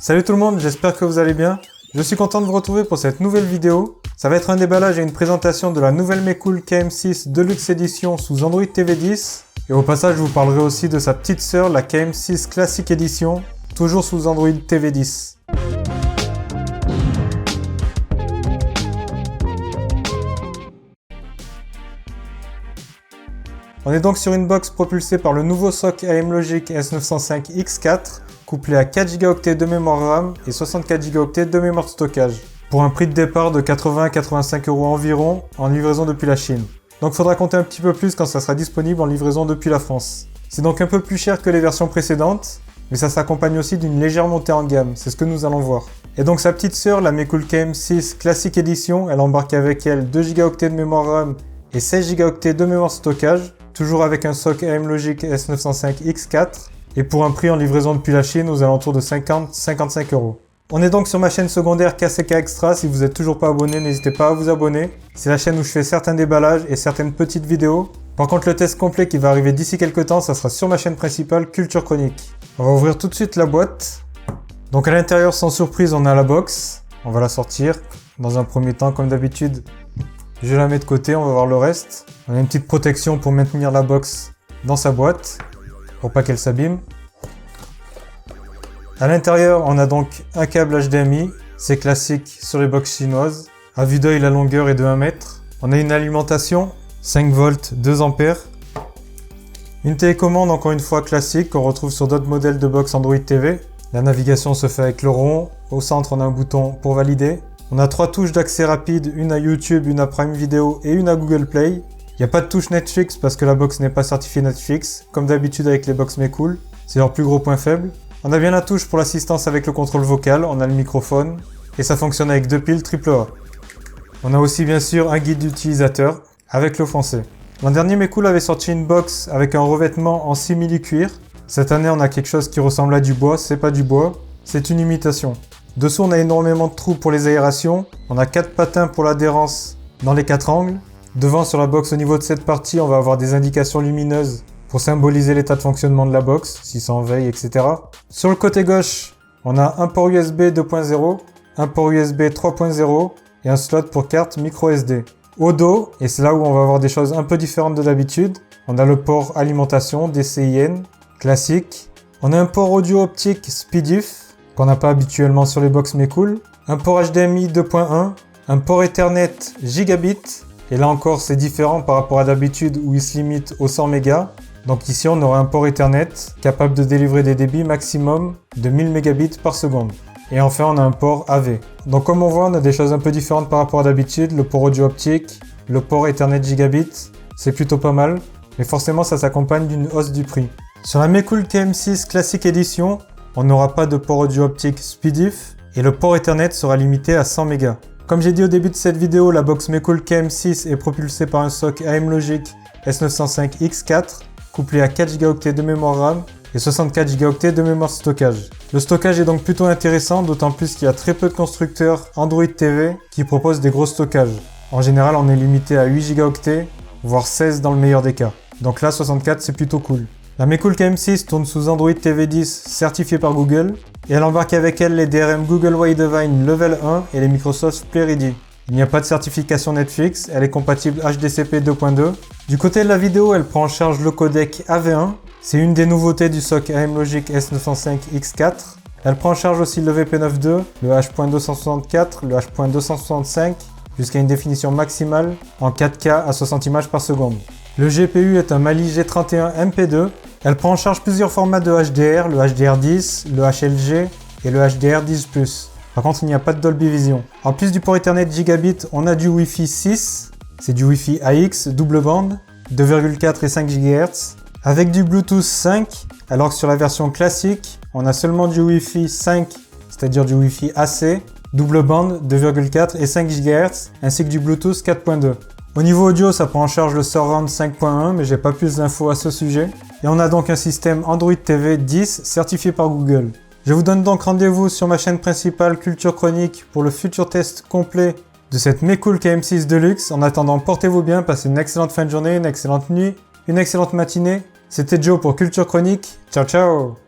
Salut tout le monde, j'espère que vous allez bien. Je suis content de vous retrouver pour cette nouvelle vidéo. Ça va être un déballage et une présentation de la nouvelle Mecool KM6 Deluxe Edition sous Android TV 10. Et au passage, je vous parlerai aussi de sa petite sœur, la KM6 Classic Edition, toujours sous Android TV 10. On est donc sur une box propulsée par le nouveau SoC AM-Logic S905 X4, couplé à 4 Go de mémoire RAM et 64 Go de mémoire de stockage, pour un prix de départ de 80-85 € environ en livraison depuis la Chine. Donc faudra compter un petit peu plus quand ça sera disponible en livraison depuis la France. C'est donc un peu plus cher que les versions précédentes, mais ça s'accompagne aussi d'une légère montée en gamme, c'est ce que nous allons voir. Et donc sa petite sœur, la Mecool KM6 Classic Edition, elle embarque avec elle 2 Go de mémoire RAM et 16 Go de mémoire de stockage, toujours avec un SoC AM-Logic S905 X4, et pour un prix en livraison depuis la Chine aux alentours de 50-55 €. On est donc sur ma chaîne secondaire KCK Extra, si vous n'êtes toujours pas abonné, n'hésitez pas à vous abonner. C'est la chaîne où je fais certains déballages et certaines petites vidéos. Par contre, le test complet qui va arriver d'ici quelques temps, ça sera sur ma chaîne principale Culture Chronique. On va ouvrir tout de suite la boîte. Donc à l'intérieur, sans surprise, on a la box. On va la sortir. Dans un premier temps, comme d'habitude, je la mets de côté, on va voir le reste. On a une petite protection pour maintenir la box dans sa boîte, pour pas qu'elle s'abîme. À l'intérieur, on a donc un câble HDMI, c'est classique sur les box chinoises. À vue d'œil, la longueur est de 1 mètre. On a une alimentation, 5 volts, 2 ampères. Une télécommande, encore une fois classique, qu'on retrouve sur d'autres modèles de box Android TV. La navigation se fait avec le rond. Au centre, on a un bouton pour valider. On a 3 touches d'accès rapide, une à YouTube, une à Prime Video et une à Google Play. Il n'y a pas de touche Netflix parce que la box n'est pas certifiée Netflix, comme d'habitude avec les box Mecool. C'est leur plus gros point faible. On a bien la touche pour l'assistance avec le contrôle vocal, on a le microphone, et ça fonctionne avec 2 piles AAA. On a aussi bien sûr un guide d'utilisateur, avec le français. L'an dernier, Mecool avait sorti une box avec un revêtement en simili-cuir. Cette année, on a quelque chose qui ressemble à du bois, c'est pas du bois, c'est une imitation. Dessous, on a énormément de trous pour les aérations, on a 4 patins pour l'adhérence dans les 4 angles. Devant, sur la box, au niveau de cette partie, on va avoir des indications lumineuses pour symboliser l'état de fonctionnement de la box, si c'est en veille, etc. Sur le côté gauche, on a un port USB 2.0, un port USB 3.0 et un slot pour carte micro SD. Au dos, et c'est là où on va avoir des choses un peu différentes de d'habitude, on a le port alimentation DCIN, classique. On a un port audio optique SpeedIF, qu'on n'a pas habituellement sur les box Mecool, un port HDMI 2.1, un port Ethernet Gigabit, et là encore c'est différent par rapport à d'habitude où il se limite aux 100 mégas. Donc ici on aura un port Ethernet capable de délivrer des débits maximum de 1000 mégabits par seconde. Et enfin on a un port AV. Donc comme on voit, on a des choses un peu différentes par rapport à d'habitude. Le port audio optique, le port Ethernet Gigabit, c'est plutôt pas mal. Mais forcément ça s'accompagne d'une hausse du prix. Sur la Mecool KM6 Classic Edition, on n'aura pas de port audio optique SpeedIF et le port Ethernet sera limité à 100 mégas. Comme j'ai dit au début de cette vidéo, la box Mecool KM6 est propulsée par un SoC AM-Logic S905 X4, couplé à 4 Go de mémoire RAM et 64 Go de mémoire de stockage. Le stockage est donc plutôt intéressant, d'autant plus qu'il y a très peu de constructeurs Android TV qui proposent des gros stockages. En général, on est limité à 8 Go, voire 16 dans le meilleur des cas. Donc là, 64, c'est plutôt cool. La Mecool KM6 tourne sous Android TV 10 certifié par Google, et elle embarque avec elle les DRM Google Widevine Level 1 et les Microsoft Play Ready. Il n'y a pas de certification Netflix, elle est compatible HDCP 2.2. Du côté de la vidéo, elle prend en charge le codec AV1. C'est une des nouveautés du SoC AM-Logic S905 X4. Elle prend en charge aussi le VP92, le H.264, le H.265, jusqu'à une définition maximale en 4K à 60 images par seconde. Le GPU est un Mali G31 MP2. Elle prend en charge plusieurs formats de HDR, le HDR10, le HLG et le HDR10+. Par contre, il n'y a pas de Dolby Vision. En plus du port Ethernet Gigabit, on a du Wi-Fi 6. C'est du Wi-Fi AX double bande, 2,4 et 5 GHz, avec du Bluetooth 5, alors que sur la version classique, on a seulement du Wi-Fi 5, c'est-à-dire du Wi-Fi AC, double bande, 2,4 et 5 GHz, ainsi que du Bluetooth 4.2. Au niveau audio, ça prend en charge le Surround 5.1, mais j'ai pas plus d'infos à ce sujet. Et on a donc un système Android TV 10 certifié par Google. Je vous donne donc rendez-vous sur ma chaîne principale Culture Chronique pour le futur test complet de cette Mecool KM6 Deluxe. En attendant, portez-vous bien, passez une excellente fin de journée, une excellente nuit, une excellente matinée. C'était Joe pour Culture Chronique. Ciao ciao!